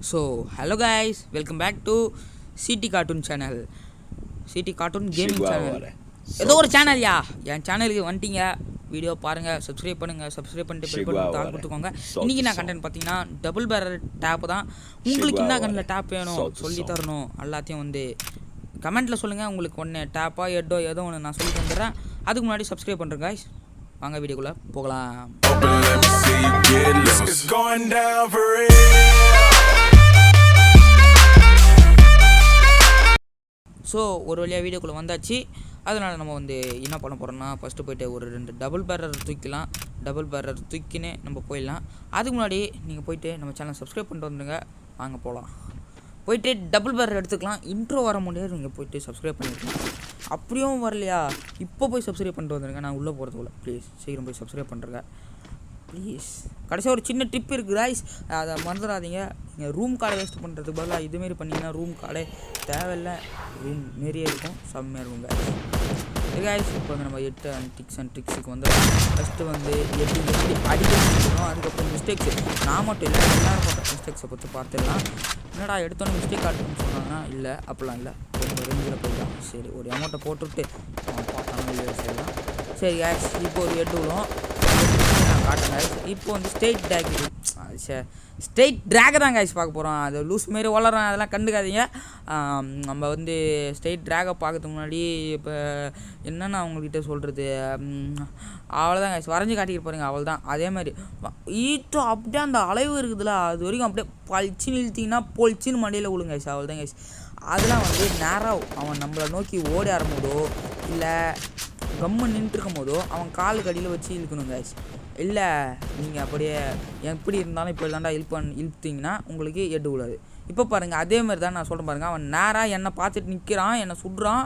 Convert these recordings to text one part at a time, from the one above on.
So, hello guys, welcome back to CT Cartoon channel. CT Cartoon Gaming channel. ஏதோ ஒரு channel என் சேனலுக்கு வந்துட்டீங்க. Video பாருங்க, சப்ஸ்கிரைப் பண்ணுங்க, சப்ஸ்கிரைப் பண்ணிட்டு பெல் பட்டன் தாள் கொடுத்துக்கோங்க. இன்னைக்கு நான் கண்டென்ட் பார்த்தீங்கன்னா டபுள் பேரல் டேப் தான். உங்களுக்கு என்ன கண்ணில் டேப் வேணும் சொல்லி தரணும் எல்லாத்தையும் வந்து கமெண்ட்டில் சொல்லுங்கள். உங்களுக்கு ஒன்று டேப்பா எட்டோ ஏதோ ஒன்று நான் சொல்லி தந்துடுறேன். அதுக்கு முன்னாடி சப்ஸ்கிரைப் பண்ணுறேன் guys. வாங்க வீடியோக்குள்ளே போகலாம். ஸோ ஒரு வழியாக வீடியோக்குள்ளே வந்தாச்சு. அதனால் நம்ம வந்து என்ன பண்ண போகிறோம்னா ஃபஸ்ட்டு போய்ட்டு ஒரு 2 டபுள் பேரர் தூக்கிக்கலாம். டபுள் பேரர் தூக்கினே நம்ம போயிடலாம். அதுக்கு முன்னாடி நீங்கள் போய்ட்டு நம்ம சேனல் சப்ஸ்கிரைப் பண்ணிட்டு வந்துடுங்க. வாங்க போகலாம். போய்ட்டு டபுள் பேரர் எடுத்துக்கலாம். இன்ட்ரோ வர முடியாது, நீங்கள் போய்ட்டு சப்ஸ்கிரைப் பண்ணிக்கலாம். அப்படியும் வரலையா, இப்போ போய் சப்ஸ்கிரைப் பண்ணிட்டு வந்துடுங்க. நான் உள்ளே போகிறதுக்குள்ள ப்ளீஸ் சீக்கிரம் போய் சப்ஸ்கிரைப் பண்ணுறேங்க ப்ளீஸ். கடைசியாக ஒரு சின்ன டிப் இருக்குது guys, அதை மறந்துடாதீங்க. நீங்கள் ரூம் கார்டை வேஸ்ட் பண்ணுறதுக்கு பதிலாக இதுமாரி பண்ணிங்கன்னா ரூம் கார்டே தேவையில்லை, ரூம் நிறைய இருக்கும், செம்மையாக இருக்குங்க guys. இப்போ வந்து நம்ம 8 டிப்ஸ் அண்ட் ட்ரிக்ஸுக்கு வந்து ஃபஸ்ட்டு வந்து எப்படி அடிக்கணும். அதுக்கப்புறம் மிஸ்டேக்ஸ் நான் மட்டும் இல்லை எல்லோரும் பண்ணுற மிஸ்டேக்ஸை பற்றி பார்த்துடலாம். என்னடா எடுத்தோன்னே மிஸ்டேக் ஆட்டுன்னு சொன்னாங்கன்னா இல்லை, அப்படிலாம் இல்லை, கொஞ்சம் ரேஞ்சில் போயிடலாம். சரி, ஒரு அமௌண்ட்டை போட்டுவிட்டு பார்த்தாங்க இல்லையா செய்யலாம். சரி guys, இப்போ ஒரு 8 விழும் நான் காட்டுங்க. இப்போ வந்து ஸ்ட்ரெயிட் ட்ராக் தான் guys பார்க்க போகிறோம். அது லூஸ் மாரி வளரும், அதெல்லாம் கண்டுக்காதீங்க. நம்ம வந்து ஸ்ட்ரெயிட் ட்ராகை பார்க்கறதுக்கு முன்னாடி இப்போ என்னென்ன அவங்கக்கிட்ட சொல்கிறது, அவ்வளோதான் guys, வரைஞ்சி காட்டிக்கிட்டு போகிறீங்க அவ்வளோதான். அதே மாதிரி ஈட்டோ அப்படியே அந்த அளவு இருக்குதுல்ல, அது வரைக்கும் அப்படியே பழிச்சின்னு இழுத்திங்கன்னா பொழிச்சின்னு மண்டியில் விழுங்க guys, அவ்வளோதான் guys. அதெல்லாம் வந்து நேராக அவன் நம்மளை நோக்கி ஓடி ஆரம்போதோ இல்லை கம்மு நின்றுருக்கும் போதோ அவன் காலுக்கு அடியில் வச்சு இழுக்கணும் guys. இல்லை நீங்கள் அப்படியே எப்படி இருந்தாலும் இப்போ இல்லாண்டா இழுத்தீங்கன்னா உங்களுக்கு எட்டு விடாது. இப்போ பாருங்கள், அதே மாதிரி தான் நான் சொல்கிறேன் பாருங்கள். அவன் நேராக என்னை பார்த்துட்டு நிற்கிறான், என்னை சுடுறான்.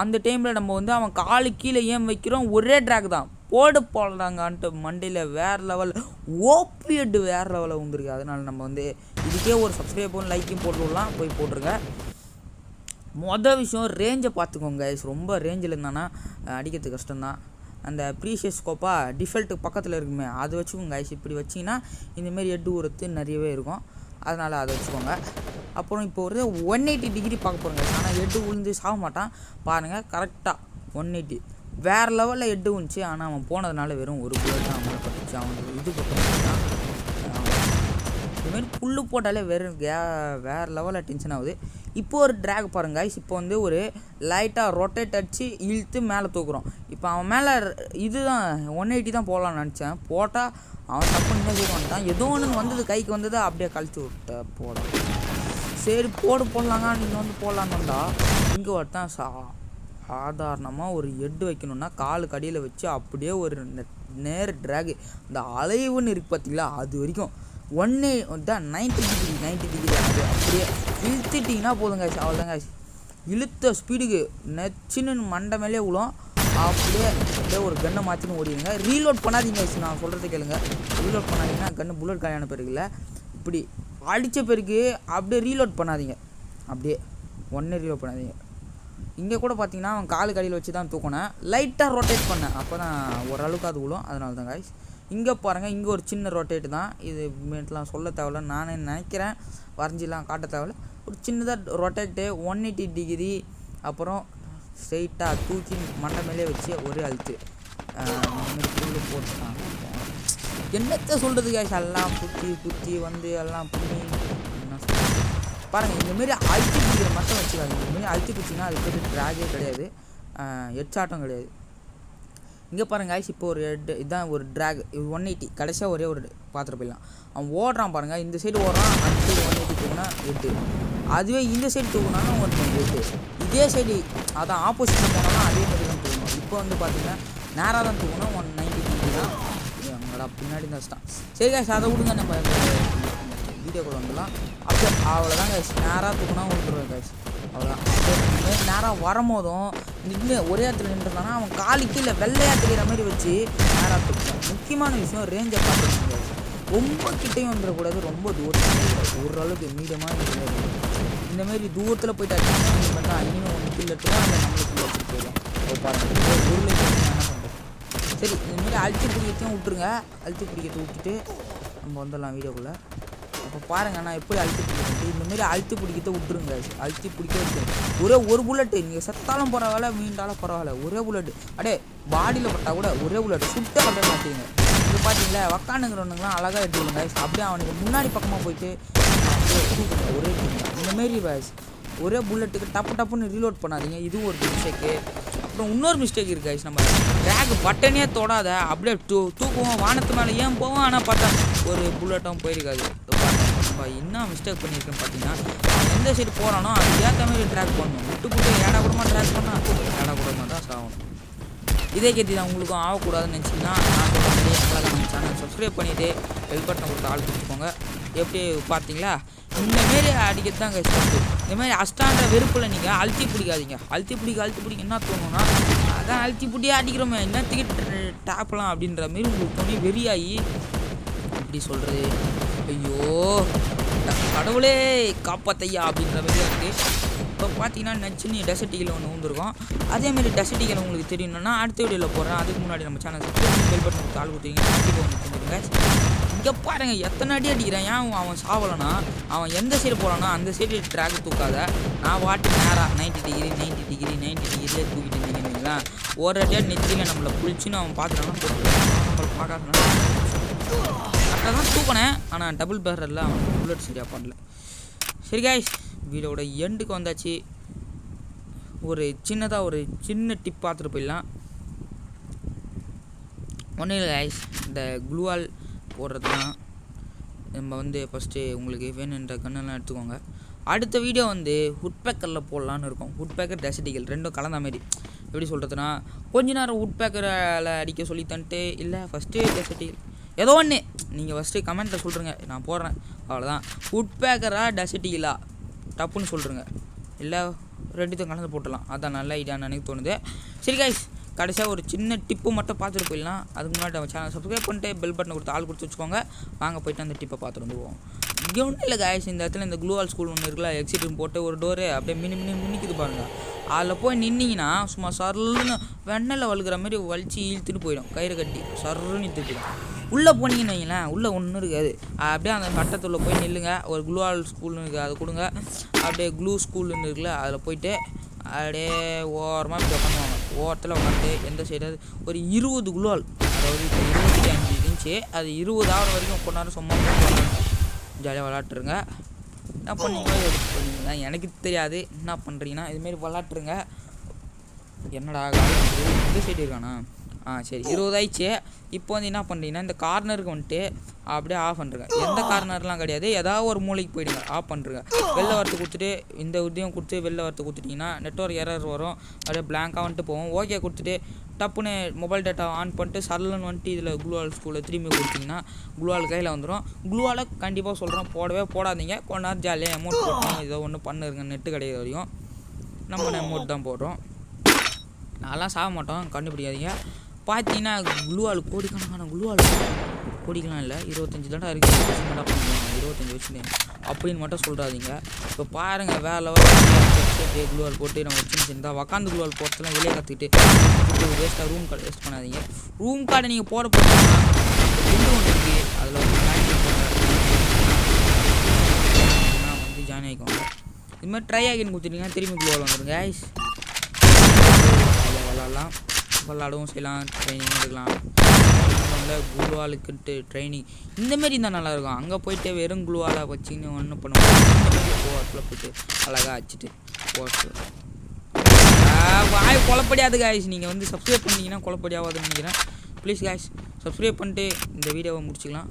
அந்த டைமில் நம்ம வந்து அவன் காலு கீழே ஏன் வைக்கிறோம், ஒரே ட்ராக் தான் போடுறாங்கன்ட்டு மண்டையில் வேறு லெவல் ஓபி எட்டு வேறு லெவலில் வந்துருக்கு. அதனால் நம்ம வந்து இதுக்கே ஒரு சப்ஸ்கிரைபும் லைக்கும் போட்டுவிடலாம், போய் போட்டுருங்க. மொதல் விஷயம் ரேஞ்சை பார்த்துக்கோங்க guys. ரொம்ப ரேஞ்சில் இருந்தானா அடிக்கிறது கஷ்டம்தான். அந்த ப்ரீஷியஸ் ஸ்கோப்பாக டிஃபால்ட்டுக்கு பக்கத்தில் இருக்குமே அது வச்சுக்கோங்க guys. இப்படி வச்சிங்கன்னா இந்தமாரி எட்டு ஊரத்து நிறையவே இருக்கும், அதனால் அதை வச்சுக்கோங்க. அப்புறம் இப்போ ஒரு 180 டிகிரி பார்க்க போகிறோங்க. ஆனால் எட்டு விழுந்து சாக மாட்டான் பாருங்கள், கரெக்டாக 180 வேறு லெவலில் எட்டு விழுந்துச்சு. ஆனால் அவன் போனதுனால வெறும் ஒரு புல்லட் தான் அவனை பட்டுச்சு. அவனுக்கு இது போட்டான். இதுமாரி புல்லு போட்டாலே வேறு லெவலில் டென்ஷன் ஆகுது. இப்போ ஒரு ட்ராக் பாருங்க guys. இப்போ வந்து ஒரு லைட்டாக ரொட்டேட் அடித்து இழுத்து மேலே தூக்குறோம். இப்போ அவன் மேலே இதுதான் 180 தான் போடலான்னு நினச்சேன், போட்டால் அவன் தப்பு இன்னும் வந்துட்டான். ஏதோ ஒன்று வந்தது கைக்கு வந்தது, அப்படியே கழித்து விட்ட போட. சரி போடலாங்க, நீங்கள் வந்து போடலான்னு வந்தால் இங்கே ஒருத்தான் சாதாரணமாக ஒரு எட்டு வைக்கணுன்னா காலு கடியில் வச்சு அப்படியே ஒரு நேர் ட்ராகு இந்த அலைவுன்னு இருக்குது பார்த்தீங்களா, அது வரைக்கும் 1 தான் 90 டிகிரி அது அப்படியே இழுத்துட்டிங்கன்னா போதுங்க guys, அவ்வளோதாங்க guys. இழுத்த ஸ்பீடுக்கு நச்சுன்னு மண்டை மேலே விழும். அப்படியே ஒரு கன்னை மாற்றின்னு ஓடிடுங்க. ரீலோட் பண்ணாதீங்க guys, நான் சொல்கிறது கேளுங்க. ரீலோட் பண்ணாதீங்கன்னா கன்று புல்லட் காலியான பிறகுல இப்படி அடித்த பிறகு அப்படியே ரீலோட் பண்ணாதீங்க, அப்படியே ரீலோட் பண்ணாதீங்க. இங்கே கூட பார்த்தீங்கன்னா அவன் காலு கடியில் வச்சு தான் தூக்கினேன், லைட்டாக ரொட்டேட் பண்ணேன், அப்போ தான் ஓரளவுக்கு அது விழும். அதனால தான் guys. இங்கே பாருங்கள், இங்கே ஒரு சின்ன ரொட்டேட்டு தான், இது மேட்லாம் சொல்ல தேவையில்ல, நானே நினைக்கிறேன், வரைஞ்சிலாம் காட்ட தேவையில்ல. ஒரு சின்னதாக ரொட்டேட்டு 180 டிகிரி. அப்புறம் ஸ்ட்ரெயிட்டாக தூக்கி மண்டை மேலே வச்சு ஒரே அழுத்து போட்டுட்டான். என்னத்தை சொல்கிறது guys, எல்லாம் குத்தி வந்து எல்லாம் பண்ணி என்ன சொல்கிறது பாருங்கள். இந்தமாரி அழுத்தி பிடிக்கிற மட்டும் வச்சுக்காது. இந்தமாரி அழுத்தி பிடிச்சிங்கன்னா அது பேர் ட்ராகே கிடையாது, ஹெட்ஷாட்டும் கிடையாது. இங்கே பாருங்கள் guys, இப்போ ஒரு இதுதான் ஒரு ட்ராக் 180 கடைசியாக ஒரே ஒரு பார்த்துட்டு போயிடலாம். அவன் ஓடுறான் பாருங்கள், இந்த சைடு ஓடுறான், அந்த சைடு 180 தூக்குனா 8, அதுவே இந்த சைடு தூக்குனாலும் 8. இதே சைடு அதான் ஆப்போசிட்டில் போனோம்னா அதே மாதிரி தான் தூக்கணும். இப்போ வந்து பார்த்தீங்கன்னா நேராக தான் தூக்கணும், 190 டிகிரி தான். அவங்களோட பின்னாடி தான் வச்சுட்டான். சரி guys, அதை விடுங்க, நம்ம வீடியோ கூட வந்துடலாம். அப்படியே அவ்வளோதான் guys, நேராக தூக்குனா விட்டுருவேன் guys, அவ்வளோதான். நேராக வரும்போதும் நின்று ஒரே இடத்துல நின்றுருந்தானா அவன் காலு கீழே வெள்ளையாக தெரிகிற மாதிரி வச்சு நேராக தூக்குவான். முக்கியமான விஷயம் ரேஞ்சை பார்த்துக்கோங்க. ரொம்ப கிட்டையும் வந்துடக்கூடாது, ரொம்ப தூரத்தில் ஓரளவுக்கு மீடியமாக இருக்கக்கூடாது. இந்தமாரி தூரத்தில் போய்ட்டு அடிச்சு பார்த்தா இனிமேல் 1 கிலோ எடுத்துக்கலாம், இல்லை நம்மளுக்கு வச்சுட்டு போயிடும். பாருங்கள் ஊரில் என்ன பண்ணுறது. சரி, இந்தமாரி அழுத்தி பிடிக்கிறதையும் விட்டுருங்க. அழுத்தி பிடிக்கிறத விட்டுட்டு நம்ம வந்துடலாம் வீடியோக்குள்ளே. அப்போ பாருங்கள் நான் எப்படி அழுத்தி பிடிக்கிறது. இந்தமாரி அழுத்தி பிடிக்கிறத விட்டுருங்க. அழுத்தி பிடிக்க வைக்கிறேன். ஒரு புல்லட்டு நீங்கள் செத்தாலும் பரவாயில்ல, மீண்டாலும் பரவாயில்ல, ஒரே புல்லட்டு அப்படியே பாடியில் பட்டால் கூட ஒரே புல்லட்டு சுட்ட அப்படியே மாற்றிடுங்க. இது பார்த்தீங்களா உக்காந்துங்கிறவனுங்களாம் அழகாக எடுத்துக்கணுங்க. அப்படியே அவனுக்கு முன்னாடி பக்கமாக போயிட்டு தூக்குங்க. ஒரே இந்தமாரி ஒரே புல்லட்டுக்கு டப்புன்னு ரீலோட் பண்ணாதீங்க. இதுவும் ஒரு மிஸ்டேக்கு. அப்புறம் இன்னொரு மிஸ்டேக் இருக்குது கைஸ். நம்ம ட்ராக் பட்டனே தொடாத அப்படியே தூக்குவோம் வானத்து மேலே ஏன் போவோம். ஆனால் பார்த்தா ஒரு புல்லட்டும் போயிருக்காது. நம்ம என்ன மிஸ்டேக் பண்ணியிருக்கேன்னு பார்த்தீங்கன்னா எந்த சைடு போகிறானோ அது ஏற்ற மாதிரி ட்ராக் பண்ணணும். விட்டு ஏடா கூடமா ட்ராக் பண்ணால் ஏடா கூடமா தான் சாகணும். இதே கேத்தி தான் உங்களுக்கும் ஆகக்கூடாதுன்னு நினச்சிங்கன்னா நான் சொல்கிற மாதிரி அழகாக நம்ம சேனல் சப்ஸ்கிரைப் பண்ணிவிட்டு பெல் பட்டனை கொடுத்து ஆள் கொடுத்துக்கோங்க. எப்படி பார்த்தீங்களா இந்தமாரி அடிக்கிறது தான் கஷ்டம். இந்தமாதிரி அஸ்டான்ற வெறுப்பில் நீங்கள் அழுத்தி பிடிக்காதீங்க. அழுத்தி பிடிக்க என்ன தோணுன்னா அதான் அழுத்தி பிடியே அடிக்கிறோமே என்னத்துக்கு டேப்லாம் அப்படின்ற மாரி உங்களுக்கு தோணி வெறியாகி இப்படி சொல்கிறது. ஐயோ கடவுளே காப்பாத்தையா அப்படின்ற மாதிரி இருக்குது. இப்போ பார்த்தீங்கன்னா நச்சுன்னு டெசர்ட்டிகள் ஒன்று வந்துருக்கோம். அதேமாரி டெசர்ட்டிகள் உங்களுக்கு தெரியணும்னா அடுத்த வீடியோவில் போடுறேன். அதுக்கு முன்னாடி நம்ம சேனல் பெல் பட்டன் கால் கொடுத்தீங்கன்னா கண்டிப்பாக வந்து தெரிஞ்சுருங்க. இங்கே பாருங்கள் எத்தனை அடி அடிக்கிறேன். ஏன் அவன் சாவலைன்னா அவன் எந்த சைடு போகிறானோ அந்த சைடு ட்ராக் தூக்காத. நான் வாட்டு நேராக 90 டிகிரியே தூக்கிட்டு இருந்தீங்கன்னா ஒரு அடியாக நெத்தியில் நம்மளை குளிச்சுன்னு அவன் பார்த்துட்டானா நம்மளை பார்க்காத கரெக்டாக தான் தூக்கினேன். ஆனால் டபுள் பேரரில் அவன் புல்லட் சரியாக பண்ணல. சரி கைஸ் வீடியோட எண்டுக்கு வந்தாச்சு. ஒரு சின்ன டிப் பார்த்துட்டு போயிடலாம். ஒன்றும் இல்லை கைஸ், இந்த க்ளூவால் போடுறதுலாம் நம்ம வந்து ஃபஸ்ட்டு உங்களுக்கு வேணுன்ற கண்ணெல்லாம் எடுத்துக்கோங்க. அடுத்த வீடியோ வந்து ஹுட்பேக்கரில் போடலான்னு இருக்கும். ஹுட்பேக்கர் டெசர்ட்டிகள் ரெண்டும் கலந்த மாதிரி. எப்படி சொல்கிறதுனா கொஞ்ச நேரம் ஹுட்பேக்கரில் அடிக்க சொல்லி தந்துட்டு இல்லை ஃபஸ்ட்டு டெசர்ட்டிகள் ஏதோ ஒன்று நீங்கள் ஃபஸ்ட்டு கமெண்ட்டில் சொல்கிறீங்க நான் போடுறேன் அவ்வளோதான். ஹுட்பேக்கரா டெசர்ட்டிகளா டப்புன்னு சொல்கிறேங்க. இல்லை ரெண்டுத்தையும் கலந்து போட்டலாம். அதான் நல்ல ஐடியான்னு எனக்கு தோணுது. சரி கைஸ் கடைசியாக ஒரு சின்ன டிப்பு மட்டும் பார்த்துட்டு போயிடலாம். அதுக்கு முன்னாடி நம்ம சேனல் சப்ஸ்கிரைப் பண்ணிட்டு பெல் பட்டனை கொடுத்து ஆள் கொடுத்து வச்சுக்கோங்க. வாங்க போய்ட்டு அந்த டிப்பை பார்த்துட்டு வந்துடுவோம். இங்கே ஒன்றும் இல்லை கைஸ், இந்த இடத்துல இந்த க்ளூவால் ஸ்கூல் ஒன்று இருக்குல்ல, எக்ஸிட்னு போட்டு ஒரு டோரு அப்படியே மினிக்குது பாருங்கள். அதில் போய் நின்னீங்கன்னா சும்மா சருன்னு வெண்ணெயில் வழுக்கிற மாதிரி வலிச்சு இழுத்துட்டு போயிடும். கயிறு கட்டி சருன்னு இழுத்துட்டு போயிடும். உள்ளே போனீங்கன்னு வைங்களேன் உள்ளே ஒன்றும் இருக்காது. அப்படியே அந்த கட்டத்தில் போய் நில்லுங்க. ஒரு க்ளூவால் ஸ்கூல்னு இருக்குது அதை கொடுங்க. அப்படியே க்ளூ ஸ்கூல்னு இருக்குல்ல அதில் போயிட்டு அப்படியே ஓரமாக இப்படி உட்காந்துவாங்க. ஓரத்தில் உட்காந்து எந்த சைடாவது ஒரு 20 க்ளூவால், அதாவது இப்போ 25 இருந்துச்சு அது 20 ஆகிற வரைக்கும் கொண்டாட சும்மா ஜாலியாக விளாட்டுருங்க. என்ன பண்ணீங்களோ எடுத்து பண்ணீங்கன்னா எனக்கு தெரியாது. என்ன பண்ணுறீங்கன்னா இதுமாரி விளாட்டுருங்க. என்னடா இந்த சைடு இருக்கானா? சரி 20 ஆயிடுச்சு. இப்போ வந்து என்ன பண்ணுறீங்கன்னா இந்த கார்னருக்கு வந்துட்டு அப்படியே ஆஃப் பண்ணுறங்க. எந்த கார்னர்லாம் கிடையாது, ஏதாவது ஒரு மூளைக்கு போயிடுங்க. ஆஃப் பண்ணுறங்க. வெளில வரத்து கொடுத்துட்டு இந்த உத்தியம் கொடுத்து வெளில வரத்து கொடுத்துட்டிங்கன்னா நெட்வொர்க் எரர் வரும். அப்படியே பிளாங்காக வந்துட்டு போவோம். ஓகே கொடுத்துட்டு டப்புன்னு மொபைல் டேட்டா ஆன் பண்ணிட்டு சரலன்னு வந்துட்டு இதில் க்ளூவால் ஸ்கூலில் திரும்பி கொடுத்தீங்கன்னா க்ளூவால் கையில் வந்துடும். க்ளூவால் கண்டிப்பாக சொல்கிறோம் போடவே போடாதீங்க. கொஞ்ச நேரம் ஜாலியாக அமௌண்ட் போட்டோம் ஏதோ ஒன்று பண்ணுங்க. நெட்டு கிடையாது வரையும் நம்ம அமௌண்ட் தான் போடுறோம். நான்லாம் சாக மாட்டோம் கண்டுபிடிக்காதீங்க. பார்த்தீங்கன்னா க்ளூவால் கோடிக்கணக்கான க்ளூவால் கோடிக்கலாம் இல்லை 25 தாண்டா இருக்குது. 25 வச்சுருந்தேன் அப்படின்னு மட்டும் சொல்கிறாதீங்க. இப்போ பாருங்கள் வேலை க்ளூவால் போட்டு நம்ம வச்சுருந்தா உக்காந்து க்ளூவால் போட்டதெல்லாம் வெளியே கற்றுக்கிட்டு வேஸ்ட்டாக ரூம் கார்டு வேஸ்ட் பண்ணாதீங்க. ரூம் கார்டை நீங்கள் போட போட்டீங்கன்னா ஒன்று இருக்குது அதில் வந்து வந்து ஜாயின் ஆகிக்கோங்க. இது மாதிரி ட்ரை ஆகின்னு கொடுத்துட்டிங்கன்னா திரும்பி க்ளூவால் வந்துடுங்க. விளாட்லாம் விளாடவும் செய்யலாம். ட்ரைனிங் எடுக்கலாம். க்ளூவாலுக்குன்ட்டு ட்ரைனிங் இந்தமாரி இருந்தால் நல்லாயிருக்கும். அங்கே போய்ட்டு வெறும் க்ளூவாலை வச்சுன்னு ஒன்றும் பண்ணுவோம். இந்தமாரி போட்டில் போய்ட்டு அழகாக வச்சுட்டு போட்டு வாய் குழப்படியாது காய்ஸ். நீங்கள் வந்து சப்ஸ்கிரைப் பண்ணிங்கன்னா குழப்படியாகாதுன்னு நினைக்கிறேன். ப்ளீஸ் காய்ஸ் சப்ஸ்கிரைப் பண்ணிட்டு இந்த வீடியோவை முடிச்சுக்கலாம்.